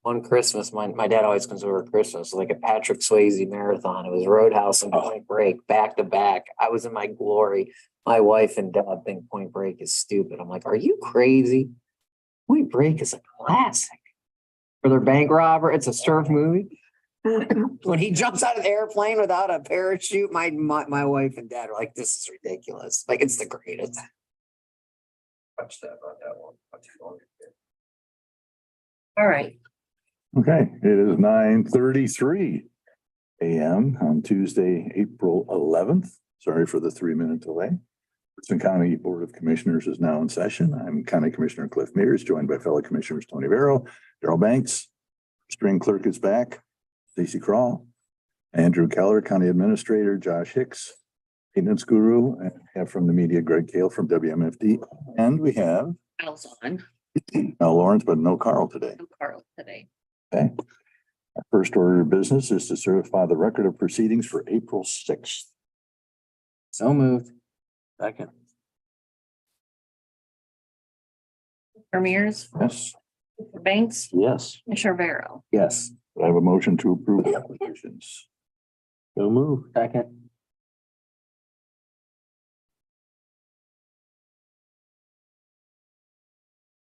on Christmas, my dad always comes over at Christmas, like a Patrick Swayze marathon. It was Roadhouse and Point Break back to back. I was in my glory. My wife and dad think Point Break is stupid. I'm like, are you crazy? Point Break is a classic. For their bank robber, it's a surf movie. When he jumps out of the airplane without a parachute, my wife and dad are like, this is ridiculous. Like, it's the greatest. Watch that on that one. All right. Okay, it is 9:33 a.m. on Tuesday, April 11th. Sorry for the 3-minute delay. Richland County Board of Commissioners is now in session. I'm County Commissioner Cliff Mears, joined by fellow commissioners Tony Vero, Darrell Banks. String clerk is back, Stacy Crawl, Andrew Keller, County Administrator, Josh Hicks, maintenance guru, and we have from the media, Greg Kale from WMFD. And we have Carl's on. Lawrence, but no Carl today. No Carl today. Okay. Our first order of business is to certify the record of proceedings for April 6th. So moved. Second. Mears, Yes. Banks, Yes. Commissioner Vero. Yes. Do I have a motion to approve the applications? So moved. Second.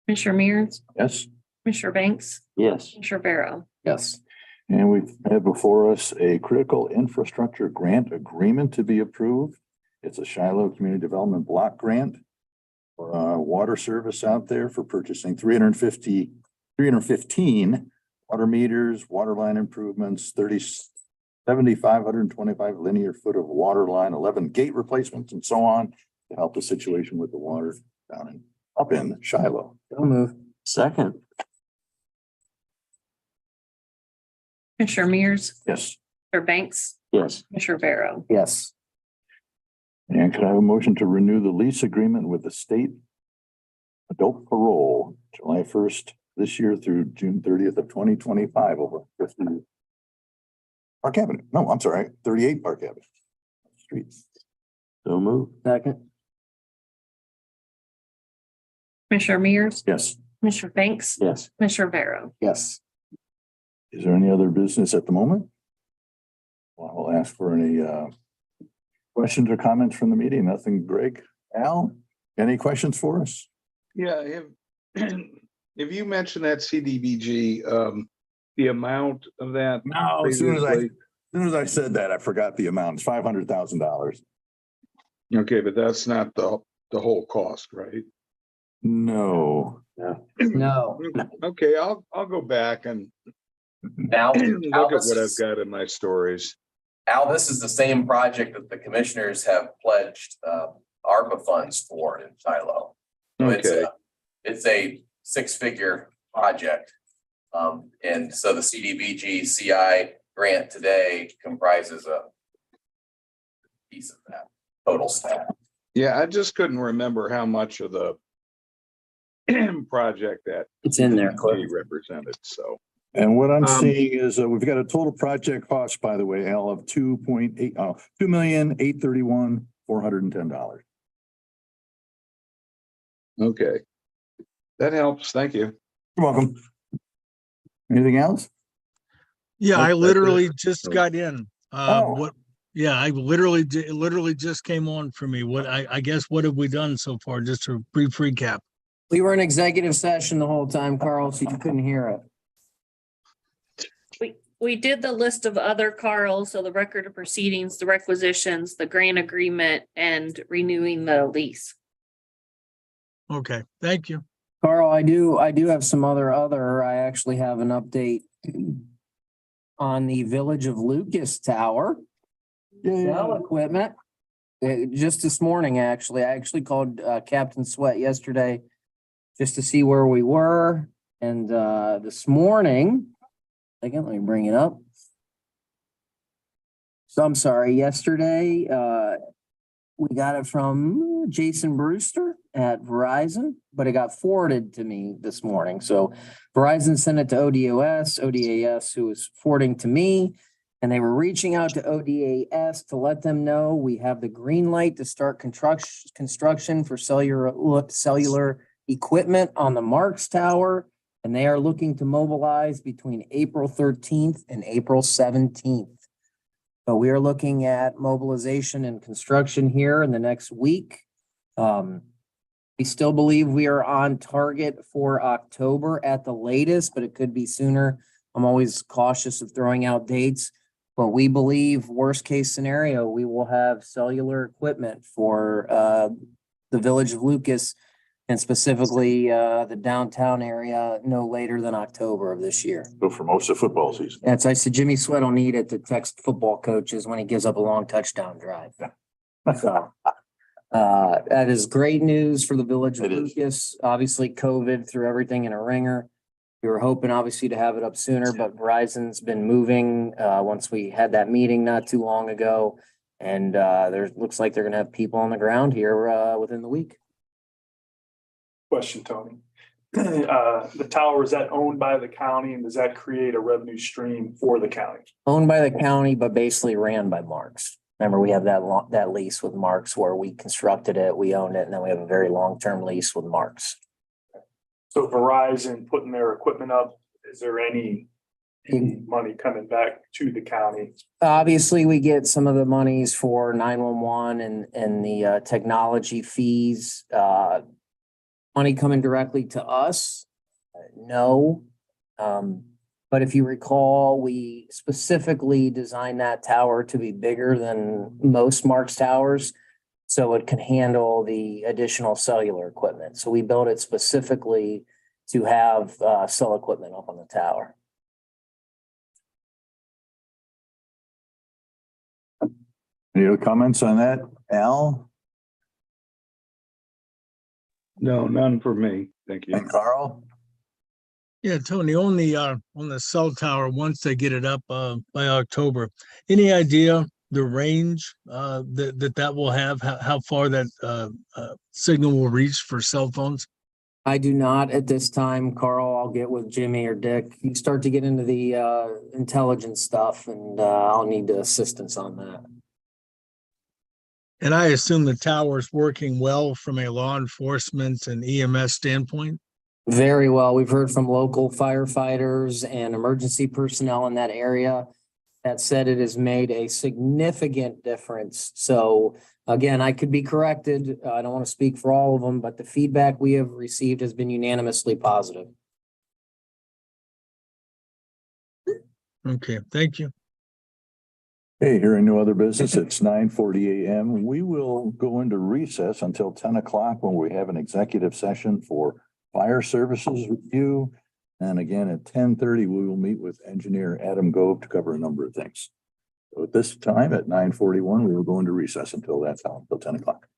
Commissioner Mears, Yes. Commissioner Banks, Yes. Commissioner Vero. Yes. And we have before us a critical infrastructure grant agreement to be approved. It's a Shiloh Community Development Block Grant for water service out there for purchasing 315 water meters, water line improvements, 7,525 linear foot of water line, 11 gate replacements and so on to help the situation with the water down in up in Shiloh. So moved. Second. Commissioner Mears, Yes. Commissioner Banks, Yes. Commissioner Vero. Yes. And could I have a motion to renew the lease agreement with the state adult parole, July 1st this year through June 30th of 2025 over 50 Park Avenue. No, I'm sorry, 38 Park Avenue. Street. So moved. Second. Commissioner Mears, Yes. Commissioner Banks, Yes. Commissioner Vero. Yes. Is there any other business at the moment? Well, I'll ask for any questions or comments from the meeting. Nothing, Greg, Al, any questions for us? Yeah, if you mentioned that CDBG, the amount of that. No, as soon as I said that, I forgot the amount. It's $500,000. Okay, but that's not the whole cost, right? No. No. Okay, I'll go back and Al, look at what I've got in my stories. Al, this is the same project that the commissioners have pledged ARPA funds for in Shiloh. So Okay, it's a 6-figure project. And so the CDBG CI grant today comprises a piece of that total staff. yeah, I just couldn't remember how much of the project that It's in there, Cliff. he represented, so. And what I'm seeing is we've got a total project cost, by the way, Al, of $2,831,410. Okay. That helps, thank you. You're welcome. Anything else? Yeah, Nope, I that's literally it. just Oh. got in. Oh. Yeah, I literally just came on for me. I guess, what have we done so far? Just a brief recap. We were in executive session the whole time, Carl, so you couldn't hear it. We did the list of other Carl, so the record of proceedings, the requisitions, the grant agreement, and renewing the lease. Okay, thank you. Carl, I do have some other, I actually have an update on the Village of Lucas Tower. Cell equipment. Just this morning, actually, I actually called Captain Sweat yesterday just to see where we were. And this morning, again, let me bring it up. So I'm sorry, yesterday, we got it from Jason Brewster at Verizon, but it got forwarded to me this morning. So Verizon sent it to ODAS, who was forwarding to me. And they were reaching out to ODAS to let them know we have the green light to start construction for cellular equipment on the Marks Tower. And they are looking to mobilize between April 13th and April 17th. So we are looking at mobilization and construction here in the next week. We still believe we are on target for October at the latest, but it could be sooner. I'm always cautious of throwing out dates, but we believe worst case scenario, we will have cellular equipment for the village of Lucas and specifically the downtown area no later than October of this year. Go for most of football season. That's, I said, Jimmy Sweat will need it to text football coaches when he gives up a long touchdown drive. So, that is great news for the village of It is. Lucas. Obviously, COVID threw everything in a ringer. We were hoping obviously to have it up sooner, but Verizon's been moving, once we had that meeting not too long ago. And, looks like they're gonna have people on the ground here, within the week. Question, Tony. The tower, is that owned by the county and does that create a revenue stream for the county? Owned by the county, but basically ran by Marks. Remember, we have that lease with Marks where we constructed it, we owned it, and then we have a very long-term lease with Marks. So Verizon putting their equipment up, is there any money coming back to the county? Obviously, we get some of the monies for 911 and the technology fees. Money coming directly to us? No. But if you recall, we specifically designed that tower to be bigger than most Marks towers, so it can handle the additional cellular equipment. So we built it specifically to have cell equipment up on the tower. Any other comments on that, Al No, none for me. Thank you. and Carl? Yeah, Tony, on the cell tower, once they get it up by October, any idea the range that will have, how far that signal will reach for cell phones? I do not at this time, Carl. I'll get with Jimmy or Dick. You start to get into the intelligence stuff and I'll need assistance on that. And I assume the tower is working well from a law enforcement and EMS standpoint? Very well. We've heard from local firefighters and emergency personnel in that area that said it has made a significant difference. So again, I could be corrected. I don't want to speak for all of them, but the feedback we have received has been unanimously positive. Okay, thank you. Hey, hearing no other business, it's 9:40 a.m. We will go into recess until 10 o'clock when we have an executive session for fire services review. And again, at 10:30, we will meet with engineer Adam Gove to cover a number of things. So at this time, at 9:41, we will go into recess until that time, until 10 o'clock.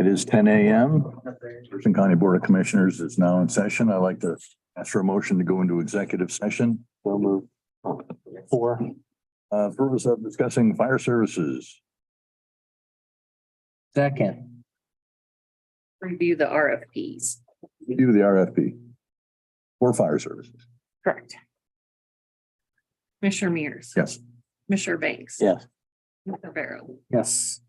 It is 10 a.m. Thurston County Board of Commissioners is now in session. I'd like to ask for a motion to go into executive session. We'll move. For purpose of discussing fire services. Second. Review the RFPs. Review the RFP for fire services. Correct. Commissioner Mears. Yes. Commissioner Banks. Yes. Mr. Barrow. Yes.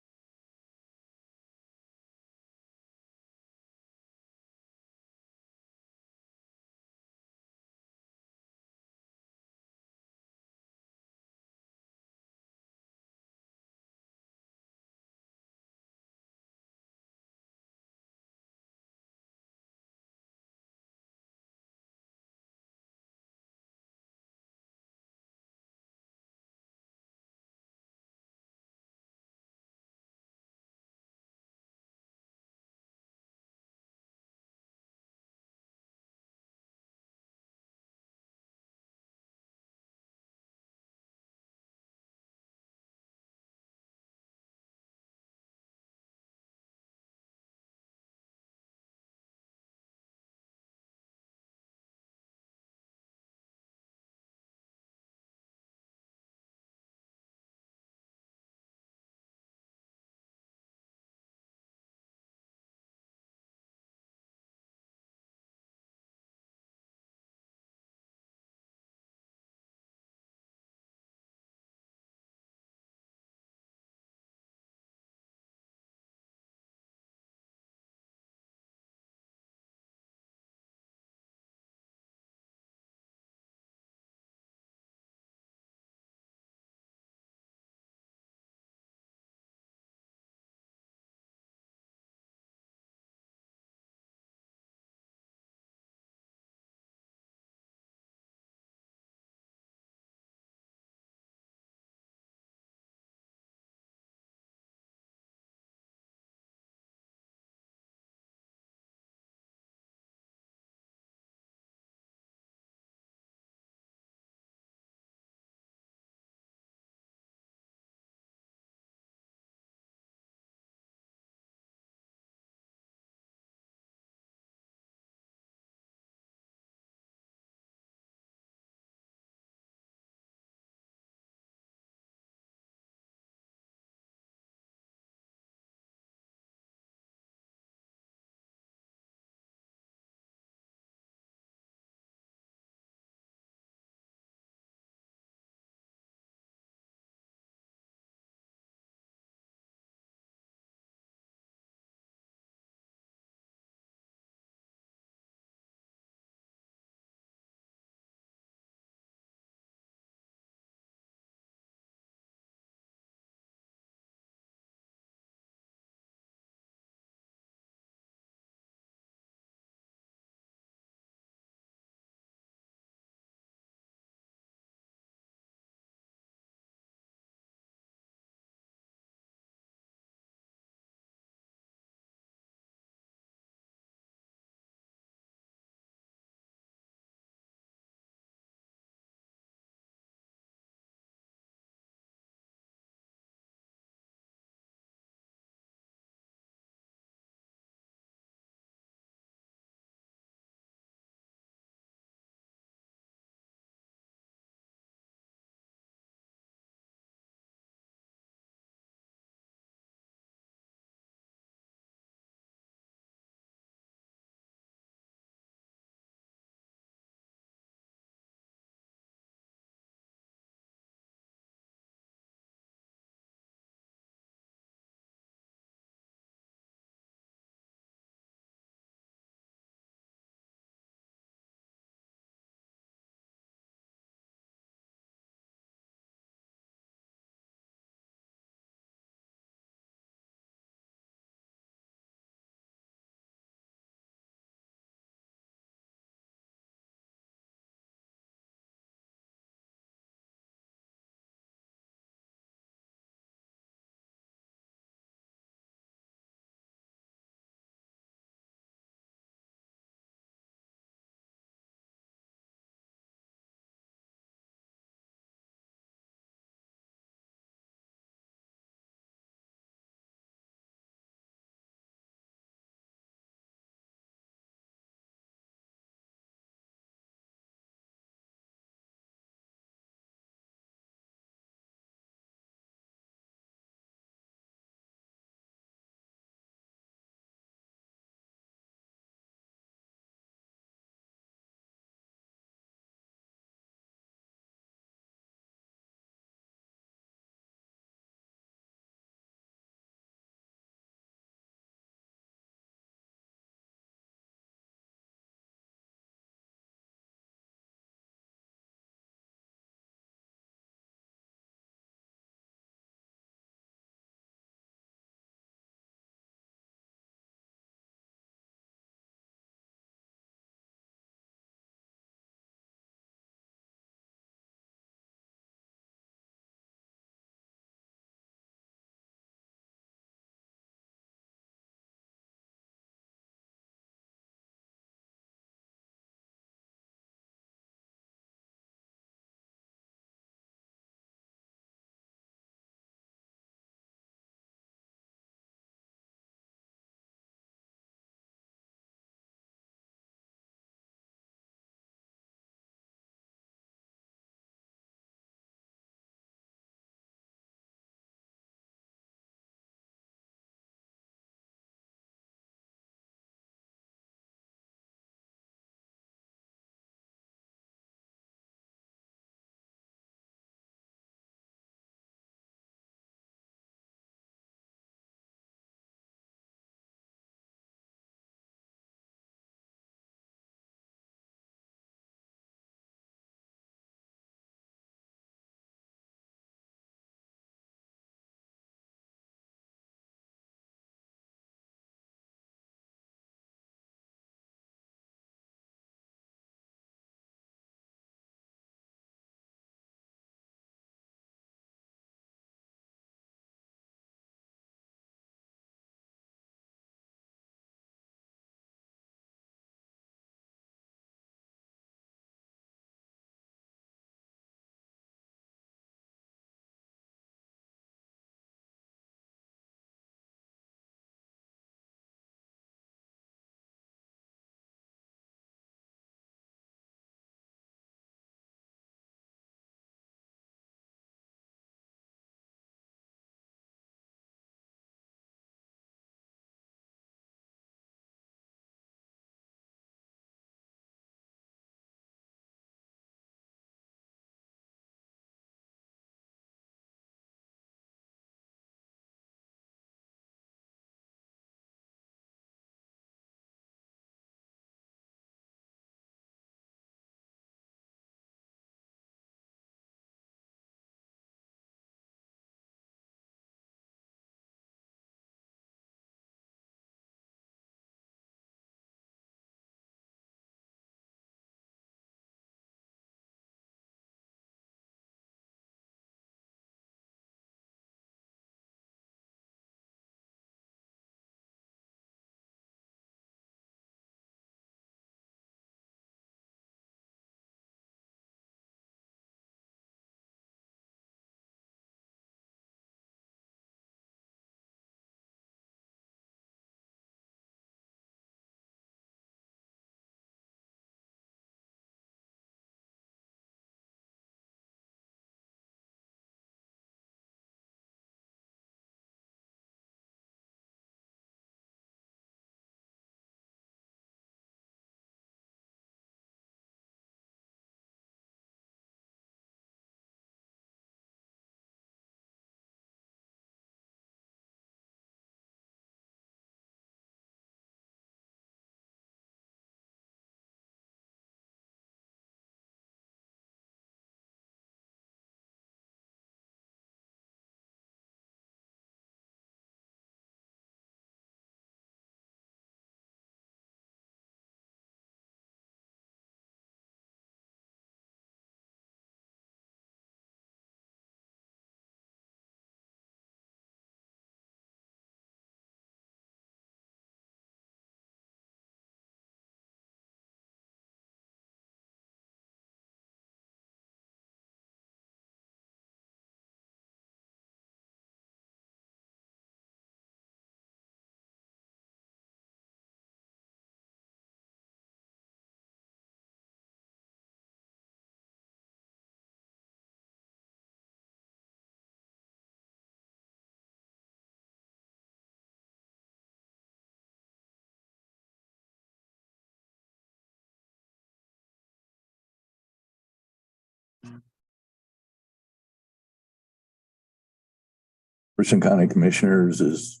Richland County Commissioners is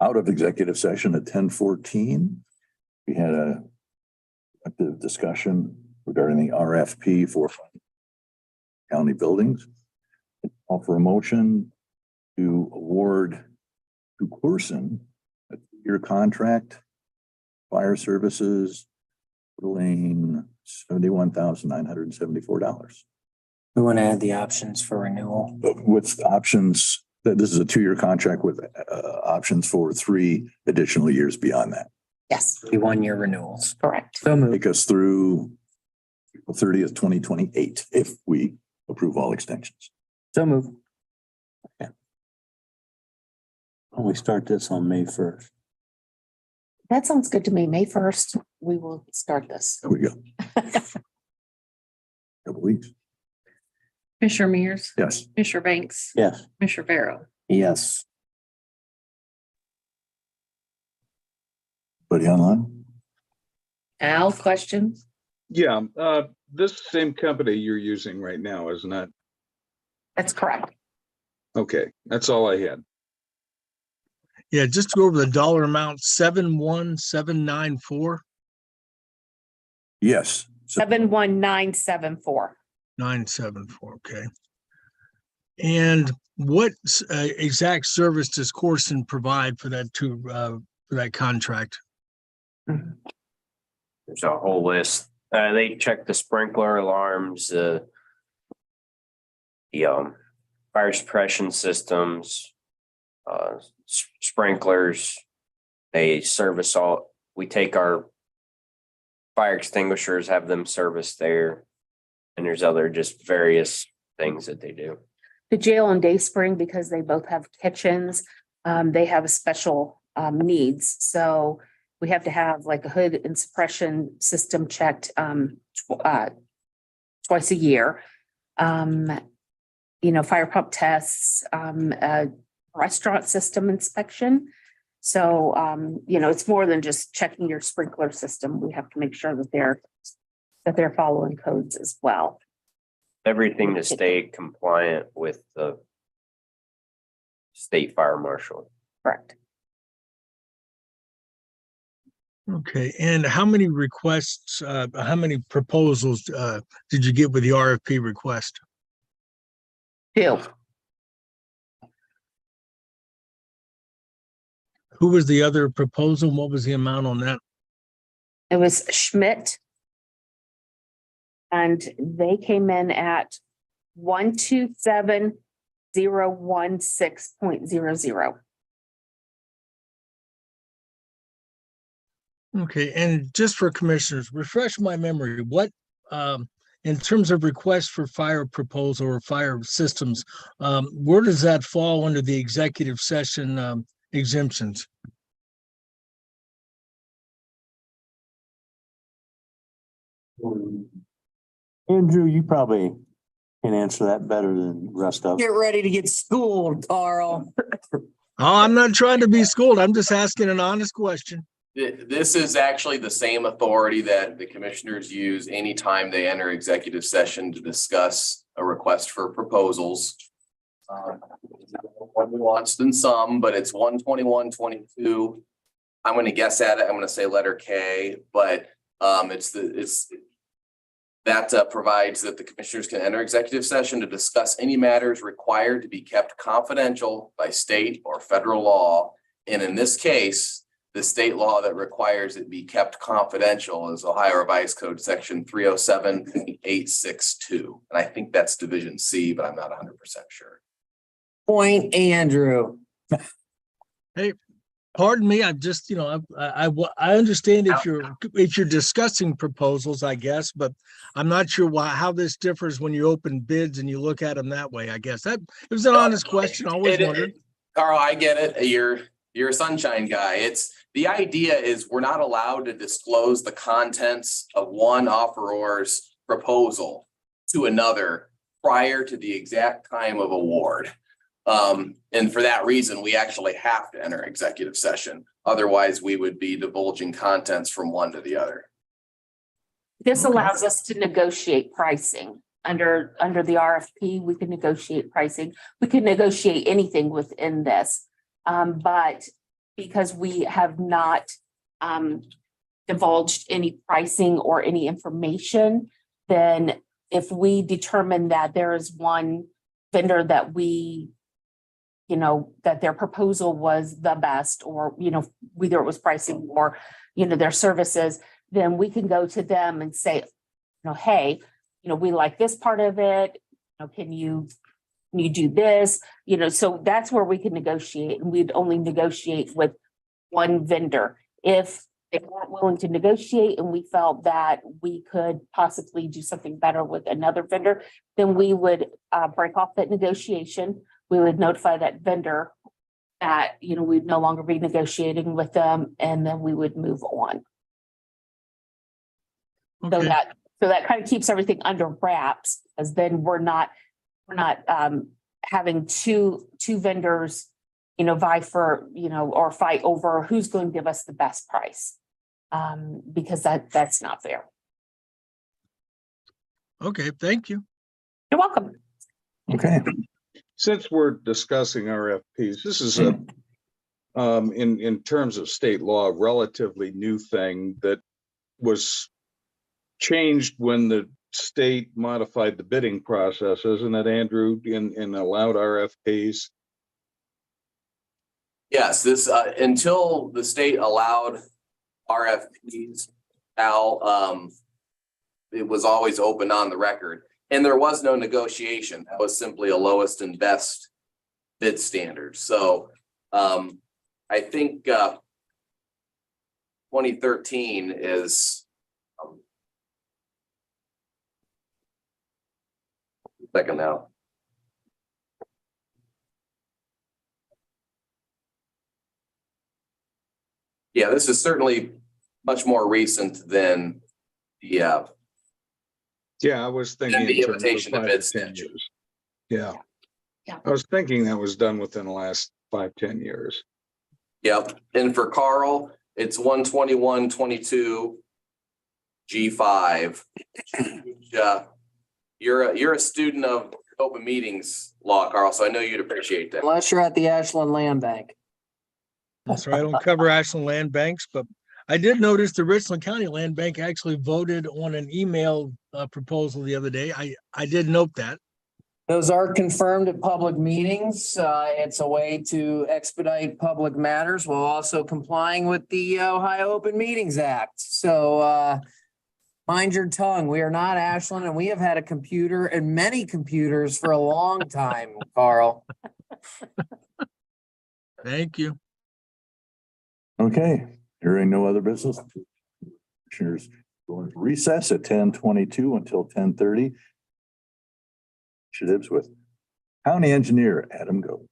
out of executive session at 10:14. We had a active discussion regarding the RFP for county buildings. Offer a motion to award to Corson a 2-year contract, fire services totaling $71,974. We want to add the options for renewal. With options, that this is a 2-year contract with options for 3 additional years beyond that. Yes, 1-year renewals. correct. So moved. Take us through April 30th, 2028, if we approve all extensions. So moved. We start this on May 1st. That sounds good to me. May 1st, we will start this. There we go. Couple weeks. Commissioner Mears, Yes. Commissioner Banks, Yes. Commissioner Barrow. Yes. Buddy online? Al, questions? Yeah, this same company you're using right now, isn't it? That's correct. Okay, that's all I had. Yeah, just to go over the dollar amount, 71794. Yes. 71974. 974, okay. And what exact service does Corson provide for that for that contract? There's a whole list. They check the sprinkler alarms, the fire suppression systems, sprinklers. They service all, we take our fire extinguishers, have them serviced there. And there's other just various things that they do. The jail and Dayspring, because they both have kitchens, they have special needs. So we have to have like a hood and suppression system checked twice a year. Fire pump tests, restaurant system inspection. So, it's more than just checking your sprinkler system. We have to make sure that they're following codes as well. Everything to stay compliant with the state fire marshal. Correct. Okay, and how many requests, how many proposals did you get with the RFP request? 2. Who was the other proposal? What was the amount on that? It was Schmidt. And they came in at 127,016.00. Okay, and just for commissioners, refresh my memory, what, in terms of requests for fire proposal or fire systems, where does that fall under the executive session exemptions? Andrew, you probably can answer that better than the rest of us. Get ready to get schooled, Carl. Oh, I'm not trying to be schooled. I'm just asking an honest question. This is actually the same authority that the commissioners use anytime they enter executive session to discuss a request for proposals. More nuanced than some, but it's 121.22. I'm going to guess at it. I'm going to say letter K, but that provides that the commissioners can enter executive session to discuss any matters required to be kept confidential by state or federal law. And in this case, the state law that requires it be kept confidential is Ohio Revised Code section 307.862. And I think that's division C, but I'm not 100% sure. Point Andrew. Hey, pardon me, I'm just, I understand if you're discussing proposals, I guess, but I'm not sure how this differs when you open bids and you look at them that way, I guess. That it was an honest question. I always wondered. Carl, I get it. You're a sunshine guy. The idea is we're not allowed to disclose the contents of one offeror's proposal to another prior to the exact time of award. And for that reason, we actually have to enter executive session. Otherwise, we would be divulging contents from one to the other. This allows us to negotiate pricing. under the RFP, we can negotiate pricing. We can negotiate anything within this. But because we have not divulged any pricing or any information, then if we determine that there is one vendor that that their proposal was the best, or, whether it was pricing or, their services, then we can go to them and say, hey, we like this part of it. Can you do this? So that's where we can negotiate, and we'd only negotiate with one vendor. If they weren't willing to negotiate and we felt that we could possibly do something better with another vendor, then we would break off that negotiation. We would notify that vendor that, we'd no longer be negotiating with them, and then we would move on. So Okay, that kind of keeps everything under wraps, as then we're not having two vendors, vie for, or fight over who's going to give us the best price. Because that's not fair. okay, thank you. You're welcome. Okay, Since we're discussing RFPs, this is a, in terms of state law, a relatively new thing that was changed when the state modified the bidding process, isn't it, Andrew, in allowed RFPs? Yes, this, until the state allowed RFPs, Al, it was always open on the record, and there was no negotiation. That was simply a lowest and best bid standard. So, I think, 2013 is, second now. Yeah, this is certainly much more recent than the, Yeah, I was thinking. the in terms of invitation to 5 bid to 10 statute. years. Yeah. Yeah. I was thinking that was done within the last 5-10 years. Yep, and for Carl, it's 121-22 G5. You're a student of open meetings law, Carl, so I know you'd appreciate that. Unless you're at the Ashland Land Bank. So I don't cover Ashland Land Banks, but I did notice the Richland County Land Bank actually voted on an email proposal the other day. I did note that. Those are confirmed at public meetings. It's a way to expedite public matters while also complying with the Ohio Open Meetings Act. So mind your tongue. We are not Ashland, and we have had a computer and many computers for a long time, Carl. Thank you. okay. Hearing no other business. Commissioners going to recess at 10:22 until 10:30. Initiatives with County Engineer Adam Go.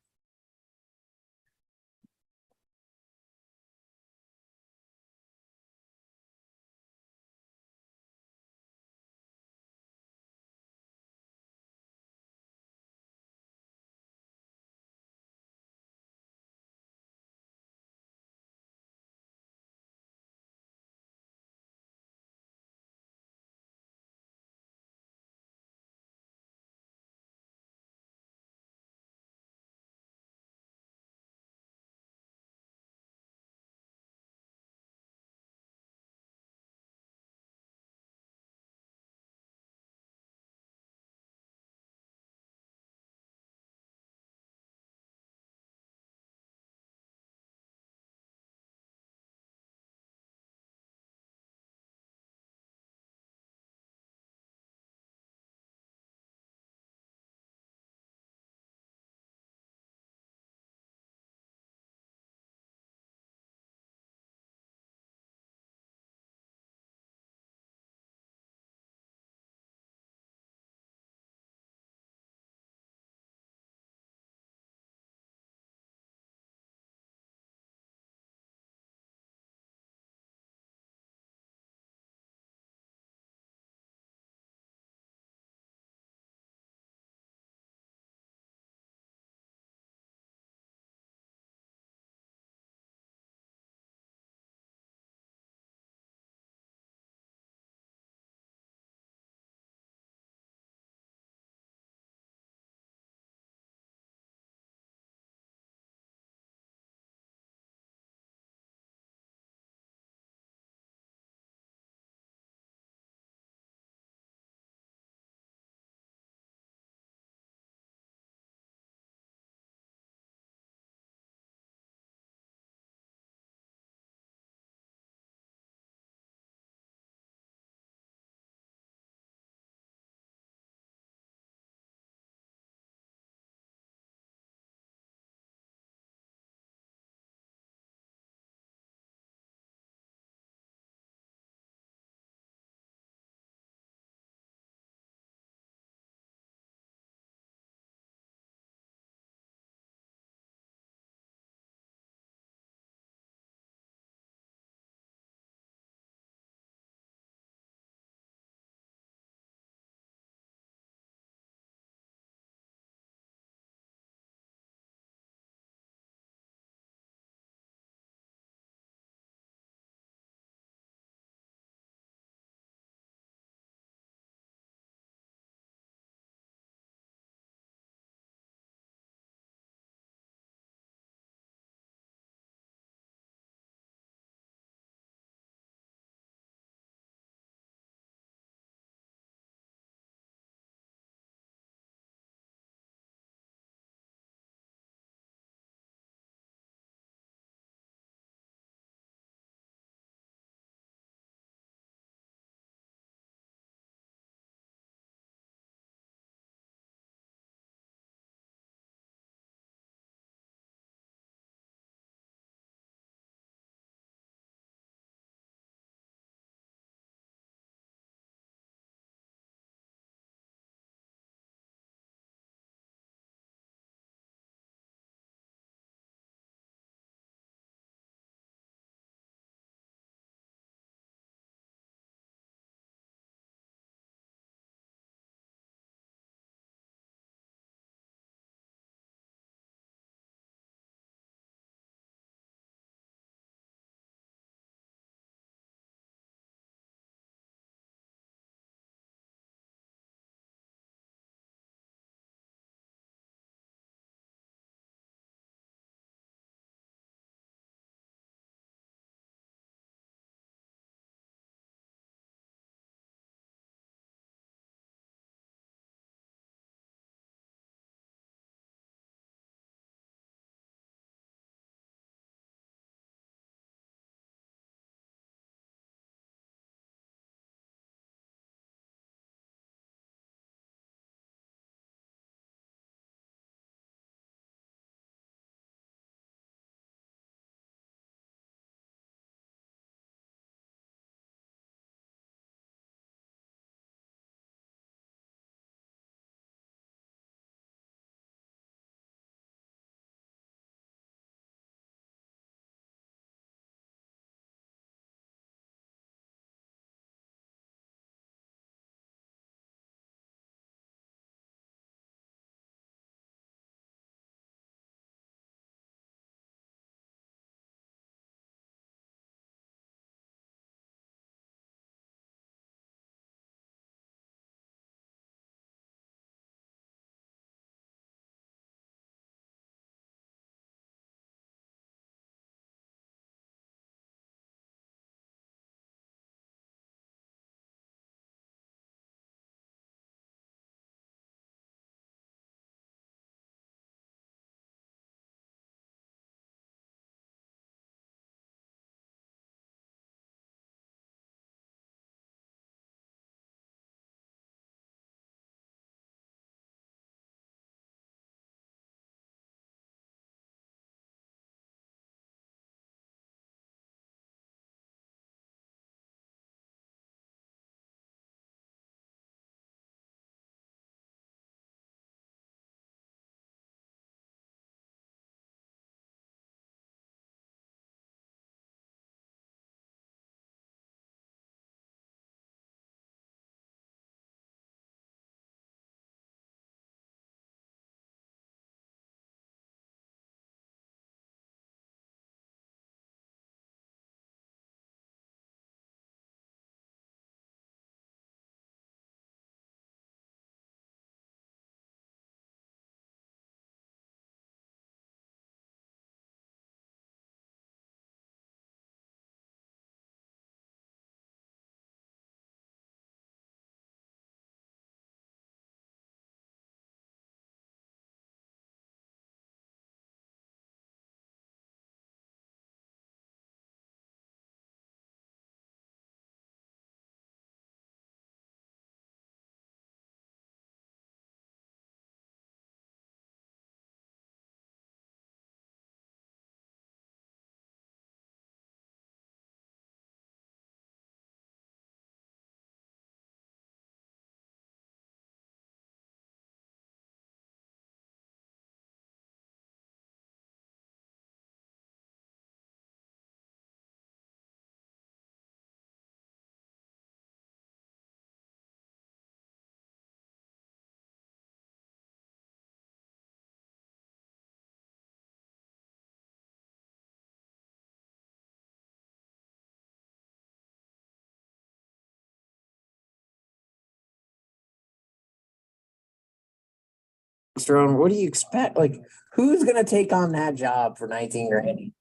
Strone, what do you expect? Like, who's gonna take on that job for 19 grand?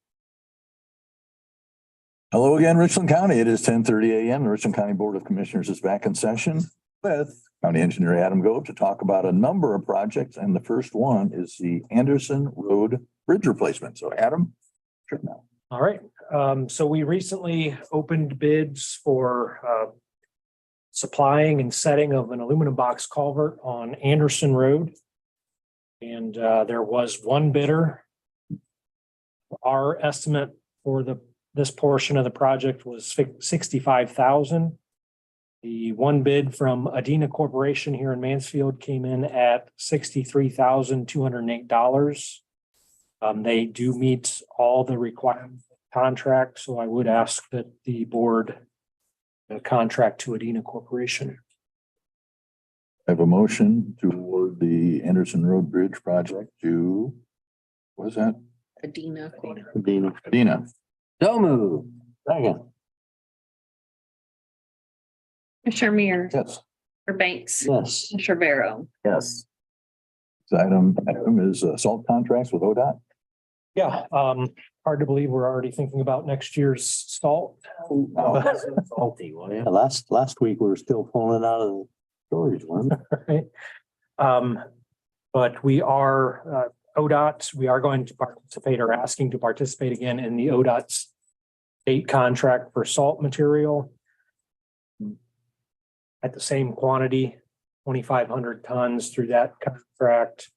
Hello again, Richland County. It is 10:30 a.m. The Richland County Board of Commissioners is back in session with County Engineer Adam Goeb to talk about a number of projects. And the first one is the Anderson Road Bridge replacement. So Adam. Sure now. All right, so we recently opened bids for supplying and setting of an aluminum box culvert on Anderson Road. And there was one bidder. Our estimate for this portion of the project was $65,000. The one bid from Adina Corporation here in Mansfield came in at $63,208. They do meet all the requirements of the contract, so I would ask that the board contract to Adina Corporation. I have a motion to award the Anderson Road Bridge project to, what is that? Adina. Dina. Adina. So move. Second. Commissioner Mears, Yes. Commissioner Banks, Yes. Commissioner Barrow. Yes. This item is salt contracts with ODOT. Yeah, hard to believe we're already thinking about next year's salt. Salty, will you? Last week we were still pulling it out of the storage one. Right. But we are, ODOT, we are going to participate or asking to participate again in the ODOT's state contract for salt material. At the same quantity, 2,500 tons through that contract.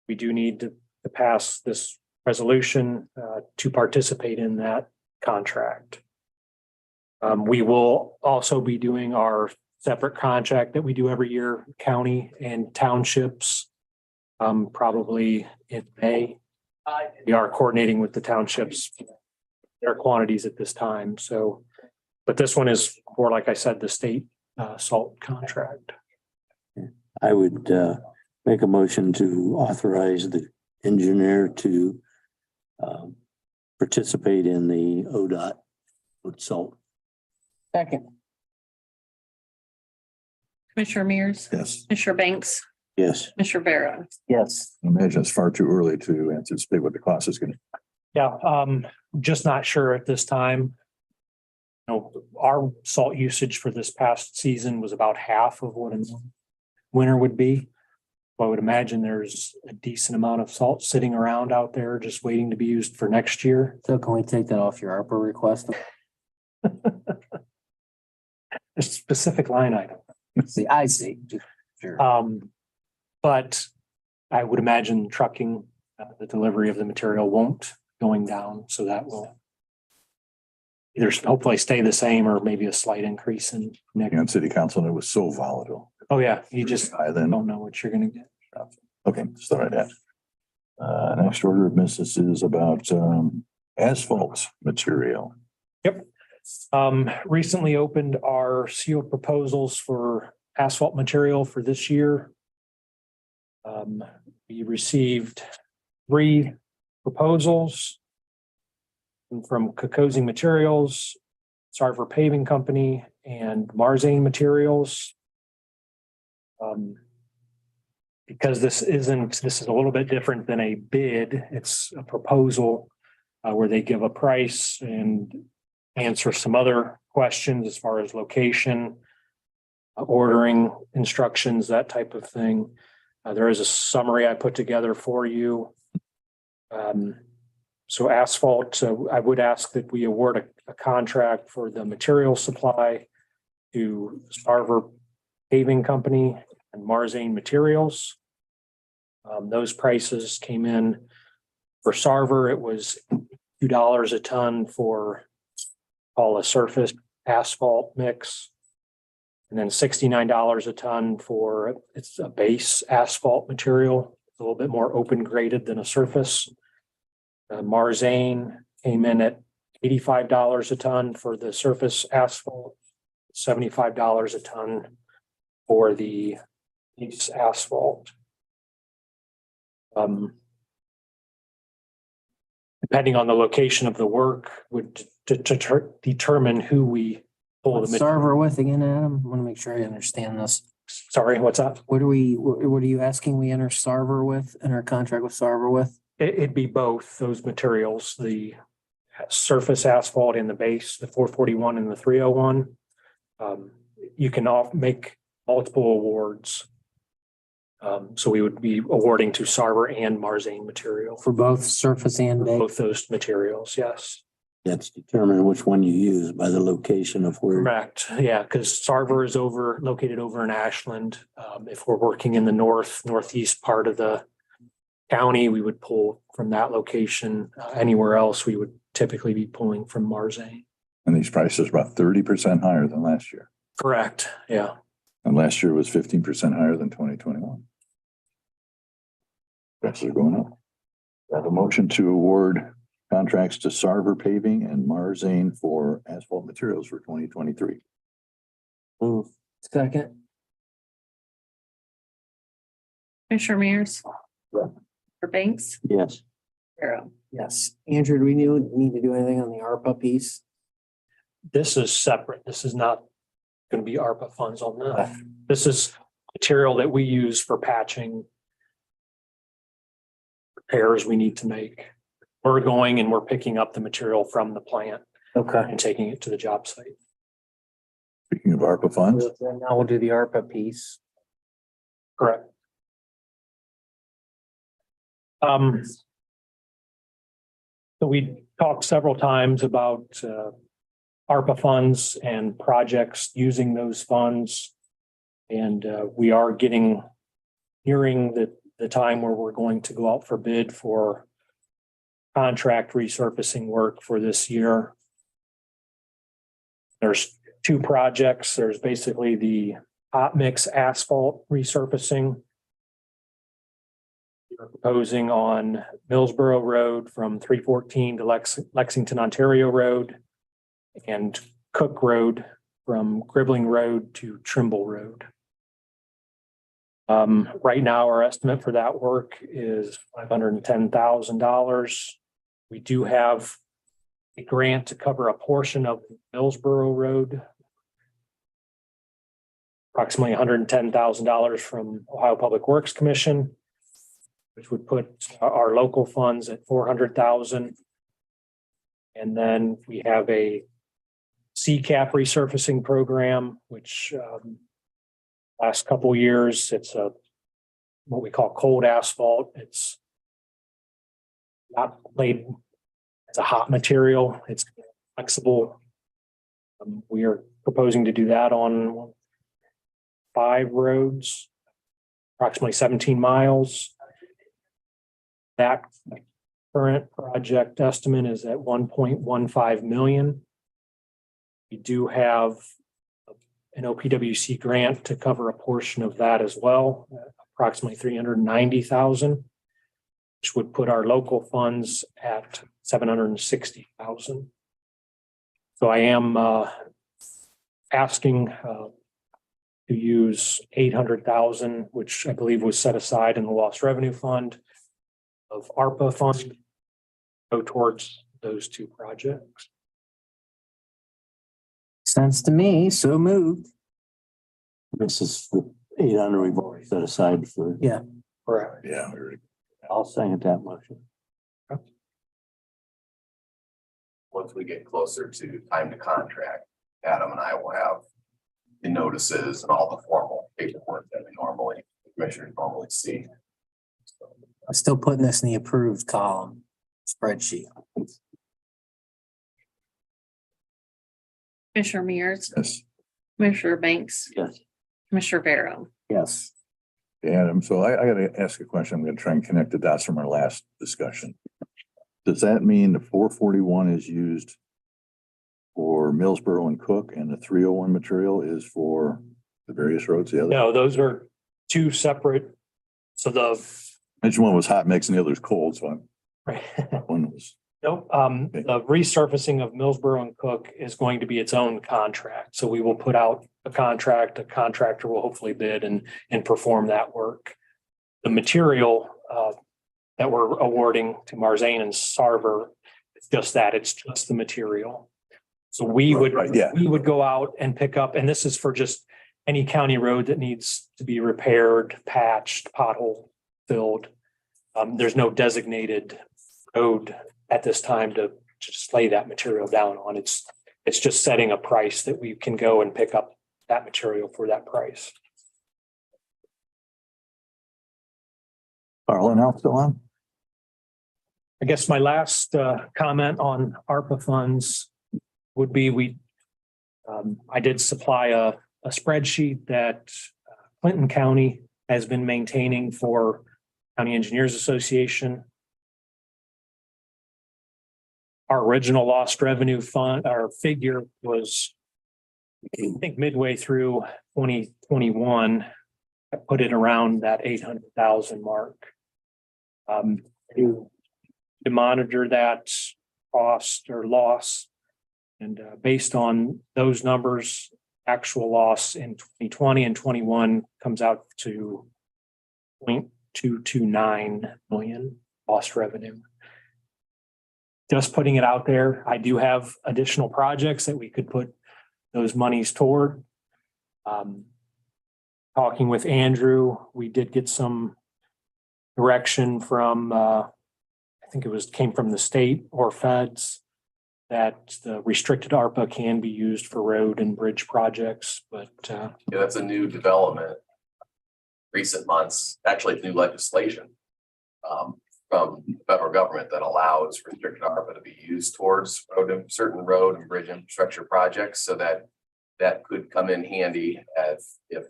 We do need to pass this resolution to participate in that contract. We will also be doing our separate contract that we do every year, county and townships, probably in May. We are coordinating with the townships, their quantities at this time. So, but this one is for, like I said, the state salt contract. I would make a motion to authorize the engineer to participate in the ODOT with salt. Second. Commissioner Mears, Yes. Commissioner Banks, Yes. Commissioner Barrow. Yes. I imagine it's far too early to anticipate what the cost is going to. Yeah, just not sure at this time. You know, our salt usage for this past season was about half of what a winter would be. I would imagine there's a decent amount of salt sitting around out there just waiting to be used for next year. So can we take that off your ARPA request? A specific line item. See, I see. Sure. But I would imagine trucking, the delivery of the material won't going down, so that will either hopefully stay the same or maybe a slight increase in next. On city council, and it was so volatile. Oh, yeah, you just High then. don't know what you're gonna get. Okay, just thought I'd ask. Next order of business is about asphalt material. Yep. Recently opened our sealed proposals for asphalt material for this year. We received 3 proposals from Kokosing Materials, Sarver Paving Company, and Marzane Materials. Because this is a little bit different than a bid. It's a proposal where they give a price and answer some other questions as far as location, ordering instructions, that type of thing. There is a summary I put together for you. So asphalt, I would ask that we award a contract for the material supply to Sarver Paving Company and Marzane Materials. Those prices came in for Sarver. It was $2 a ton for all a surface asphalt mix. And then $69 a ton for it's a base asphalt material, a little bit more open graded than a surface. Marzane came in at $85 a ton for the surface asphalt, $75 a ton for the base asphalt. Depending on the location of the work would determine who we pull the What's material. server with again, Adam? I want to make sure I understand this. Sorry, what's that? What are you asking we enter Sarver with, in our contract with Sarver with? It'd be both those materials, the surface asphalt and the base, the 441 and the 301. You can make multiple awards. So we would be awarding to Sarver and Marzane material For both surface and base? both those materials, yes. That's determined which one you use by the location of where. Correct, yeah, because Sarver is located over in Ashland. If we're working in the northeast part of the county, we would pull from that location. Anywhere else, we would typically be pulling from Marzane. And these prices are about 30% higher than last year. Correct, yeah. And last year was 15% higher than 2021. Prices are going up. I have a motion to award contracts to Sarver Paving and Marzane for asphalt materials for 2023. Move. Second. Commissioner Mears. Yeah. For Banks, Yes. Pharaoh. Yes. Andrew, do we need to do anything on the ARPA piece? This is separate. This is not going to be ARPA funds on that. This is material that we use for patching repairs we need to make. We're going and we're picking up the material from the plant Okay. and taking it to the job site. Speaking of ARPA funds, Now we'll do the ARPA piece. Correct. So we talked several times about ARPA funds and projects using those funds. And we are nearing the time where we're going to go out for bid for contract resurfacing work for this year. There's two projects. There's basically the hot mix asphalt resurfacing. We're proposing on Millsboro Road from 314 to Lexington, Ontario Road, and Cook Road from Gribbling Road to Trimble Road. Right now, our estimate for that work is $510,000. We do have a grant to cover a portion of Millsboro Road. Approximately $110,000 from Ohio Public Works Commission, which would put our local funds at $400,000. And then we have a CCAP resurfacing program, which last couple of years, it's what we call cold asphalt. It's not laid as a hot material. It's flexible. We are proposing to do that on 5 roads, approximately 17 miles. That current project estimate is at 1.15 million. We do have an OPWC grant to cover a portion of that as well, approximately 390,000, which would put our local funds at 760,000. So I am asking to use 800,000, which I believe was set aside in the lost revenue fund of ARPA fund, go towards those two projects. Sense to me, so moved. This is the 800 we've already set aside for. Yeah. Correct. yeah, I'll second that motion. Once we get closer to time to contract, Adam and I will have the notices and all the formal paperwork that commissioners normally see. I'm still putting this in the approved column spreadsheet. Commissioner Mears, yes. Commissioner Banks, Yes. Commissioner Pharaoh. Yes. Adam, so I gotta ask a question. I'm gonna try and connect the dots from our last discussion. Does that mean the 441 is used for Millsboro and Cook and the 301 material is for the various roads? The other No, those are two separate. So one was hot mix and the other is cold, so one was. Nope, the resurfacing of Millsboro and Cook is going to be its own contract. So we will put out a contract, a contractor will hopefully bid and perform that work. The material that we're awarding to Marzane and Sarver, it's just that, it's just the material. So we would, Right, yeah. we would go out and pick up, and this is for just any county road that needs to be repaired, patched, pothole filled. There's no designated road at this time to just lay that material down on. It's just setting a price that we can go and pick up that material for that price. Carl and Al still on? I guess my last comment on ARPA funds would be I did supply a spreadsheet that Clinton County has been maintaining for County Engineers Association. Our original lost revenue fund, our figure was, I think midway through 2021, I put it around that 800,000 mark. To monitor that cost or loss. And based on those numbers, actual loss in 2020 and 21 comes out to 0.229 million lost revenue. Just putting it out there, I do have additional projects that we could put those monies toward. Talking with Andrew, we did get some direction from, I think came from the state or feds, that the restricted ARPA can be used for road and bridge projects, but Yeah, that's a new development. Recent months, actually it's new legislation from the federal government that allows restricted ARPA to be used towards certain road and bridge infrastructure projects, so that could come in handy if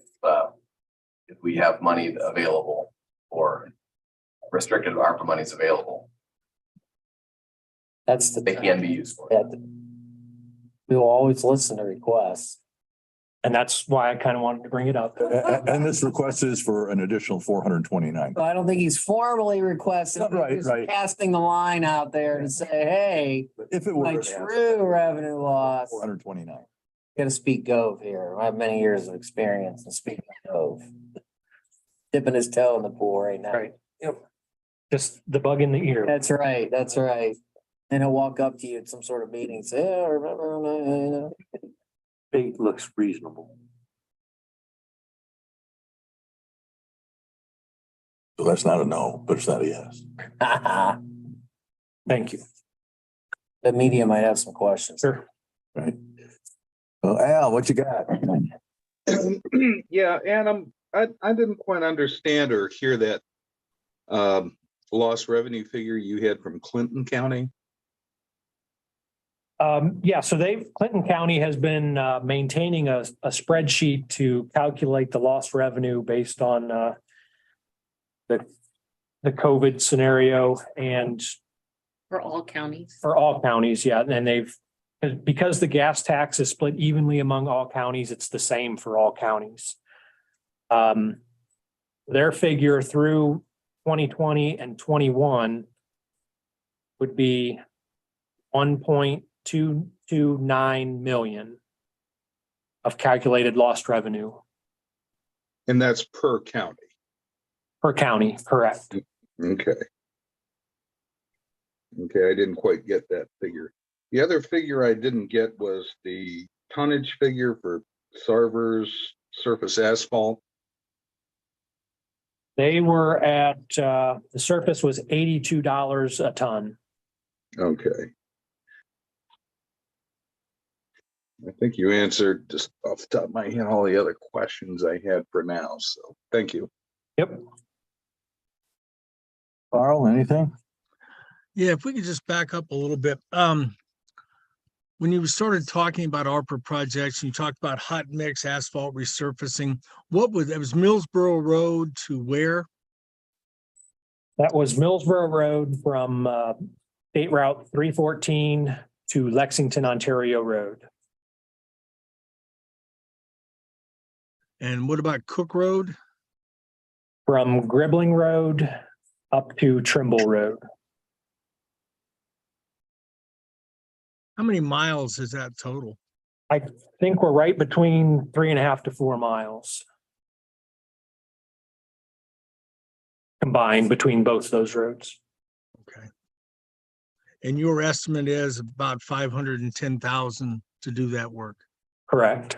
we have money available or restricted ARPA monies available. That's the. They can be used for. Yeah, we will always listen to requests. and that's why I kind of wanted to bring it up. And this request is for an additional 429. So I don't think he's formally requesting. Right, He's right. casting the line out there to say, hey, If it my were true revenue loss. 429. Gotta speak Gove here. I have many years of experience in speaking Gove. Dipping his toe in the pool right now. Right. Yep. Just the bug in the ear. That's right, that's right. And he'll walk up to you at some sort of meeting, and say, yeah, remember, you know. State looks reasonable. So that's not a no, but it's not a yes. Thank you. The media might have some questions. Sure. Right. Well, Al, what you got? Yeah, and I didn't quite understand or hear that lost revenue figure you had from Clinton County. Yeah, so Clinton County has been maintaining a spreadsheet to calculate the lost revenue based on the COVID scenario and For all counties. for all counties, yeah, and because the gas tax is split evenly among all counties, it's the same for all counties. Their figure through 2020 and 21 would be 1.229 million of calculated lost revenue And that's per county. per county, correct? Okay. Okay, I didn't quite get that figure. The other figure I didn't get was the tonnage figure for Sarver's surface asphalt. They were at, the surface was $82 a ton. Okay. I think you answered just off the top of my head all the other questions I had for now, so thank you. Yep. Carl, anything? Yeah, if we could just back up a little bit. When you started talking about ARPA projects, you talked about hot mix asphalt resurfacing. It was Millsboro Road to where? That was Millsboro Road from State Route 314 to Lexington, Ontario Road. And what about Cook Road? From Gribbling Road up to Trimble Road. How many miles is that total? I think we're right between 3.5 to 4 miles. Combined between both those roads. Okay. And your estimate is about 510,000 to do that work. Correct.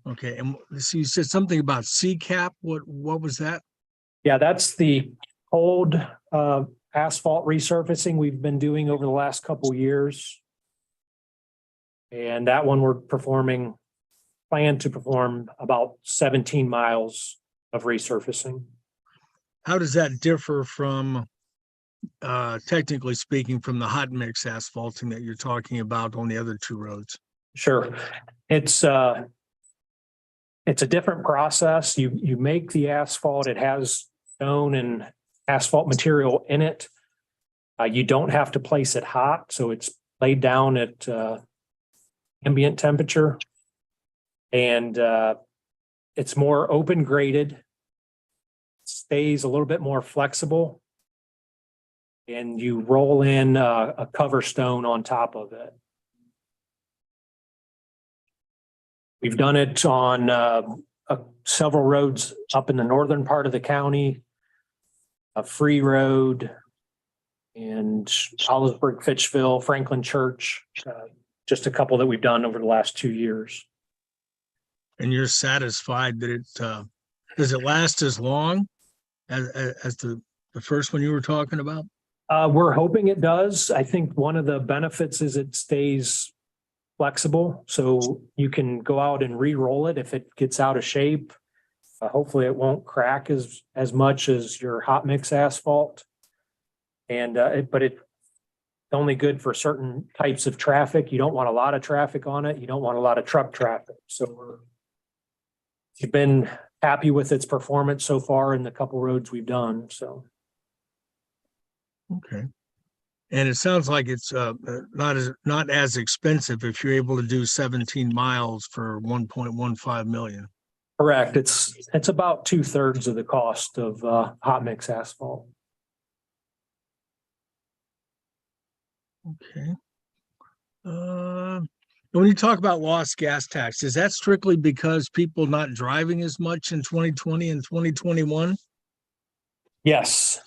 Okay, and so you said something about CCAP. What was that? Yeah, that's the old asphalt resurfacing we've been doing over the last couple years. And that one we're plan to perform about 17 miles of resurfacing. How does that differ from, technically speaking, from the hot mix asphalting that you're talking about on the other two roads? Sure. It's a different process. You make the asphalt, it has stone and asphalt material in it. You don't have to place it hot, so it's laid down at ambient temperature. And it's more open graded, stays a little bit more flexible. And you roll in a cover stone on top of it. We've done it on several roads up in the northern part of the county, a Free Road, and Olivesburg, Fitchville, Franklin Church, just a couple that we've done over the last 2 years. And you're satisfied that does it last as long as the first one you were talking about? We're hoping it does. I think one of the benefits is it stays flexible, so you can go out and re-roll it if it gets out of shape. Hopefully it won't crack as much as your hot mix asphalt. And but it's only good for certain types of traffic. You don't want a lot of traffic on it. You don't want a lot of truck traffic. So we've been happy with its performance so far in the couple roads we've done, so. Okay. And it sounds like it's not as expensive if you're able to do 17 miles for 1.15 million. Correct. It's about 2/3 of the cost of hot mix asphalt. Okay. When you talk about lost gas tax, is that strictly because people not driving as much in 2020 and 2021? Yes.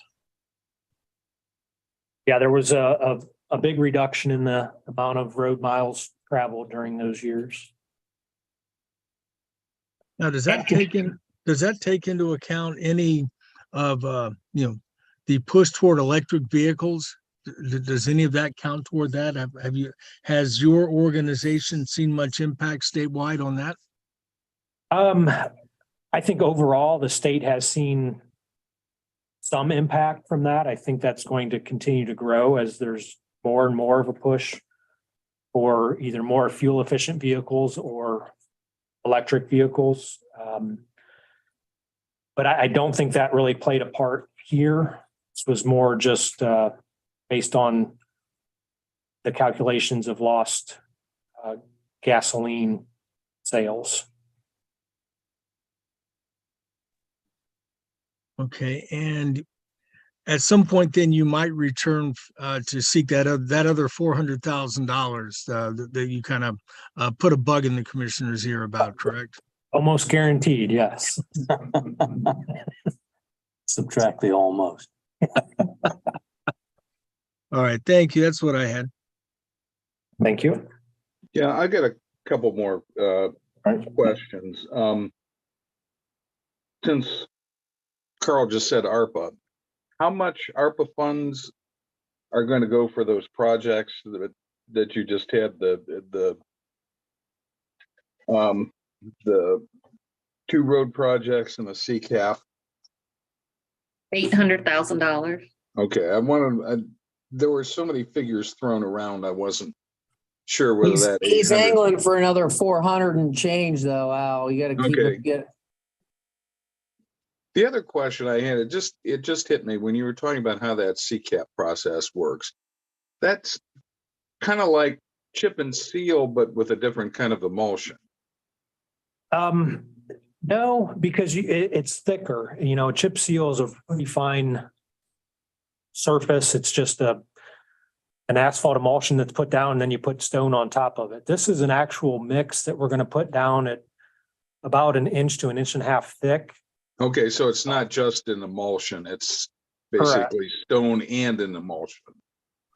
Yeah, there was a big reduction in the amount of road miles traveled during those years. Now, does that take into account any of, the push toward electric vehicles? Does any of that count toward that? Has your organization seen much impact statewide on that? I think overall the state has seen some impact from that. I think that's going to continue to grow as there's more and more of a push for either more fuel efficient vehicles or electric vehicles. But I don't think that really played a part here. This was more just based on the calculations of lost gasoline sales. Okay, and at some point then you might return to seek that other $400,000 that you kind of put a bug in the commissioner's ear about, correct? Almost guaranteed, yes. Subtract the almost. All right, thank you. That's what I had. Thank you. Yeah, I got a couple more questions. Since Carl just said ARPA, how much ARPA funds are going to go for those projects that you just had, the two road projects and the CCAP? $800,000. Okay, there were so many figures thrown around, I wasn't sure whether that. He's 800 angling for another 400 and change though, Al. You gotta keep it. The other question I had, it just hit me when you were talking about how that CCAP process works. That's kind of like chip and seal, but with a different kind of emulsion. No, because it's thicker. Chip seal is a pretty fine surface. It's just an asphalt emulsion that's put down, and then you put stone on top of it. This is an actual mix that we're going to put down at about 1 inch to 1.5 inches thick. Okay, so it's not just an emulsion, it's basically stone and an emulsion.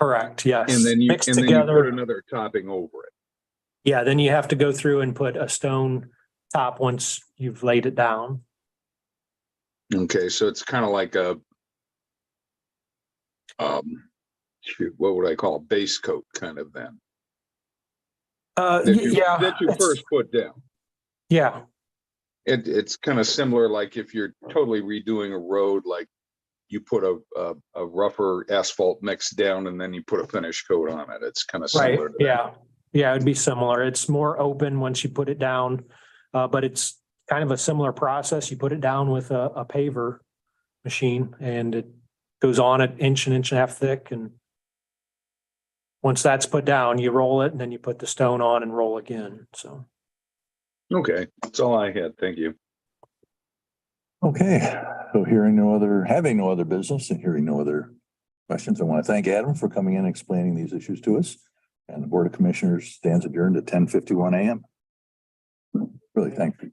Correct, yes. And then you together, put another topping over it. Yeah, then you have to go through and put a stone top once you've laid it down. Okay, so it's kind of like a shoot, what would I call a base coat kind of then? Yeah. That you first put down. Yeah, It's kind of similar, like if you're totally redoing a road, like you put a rougher asphalt mix down and then you put a finish coat on it. It's kind of right, similar. to that. yeah. Yeah, it'd be similar. It's more open once you put it down. But it's kind of a similar process. You put it down with a paver machine and it goes on an inch and a half thick, and once that's put down, you roll it and then you put the stone on and roll again. So. Okay, that's all I had. Thank you. Okay, so having no other business and hearing no other questions, I want to thank Adam for coming in and explaining these issues to us. And the Board of Commissioners stands adjourned at 10:51 a.m. Really, thank you.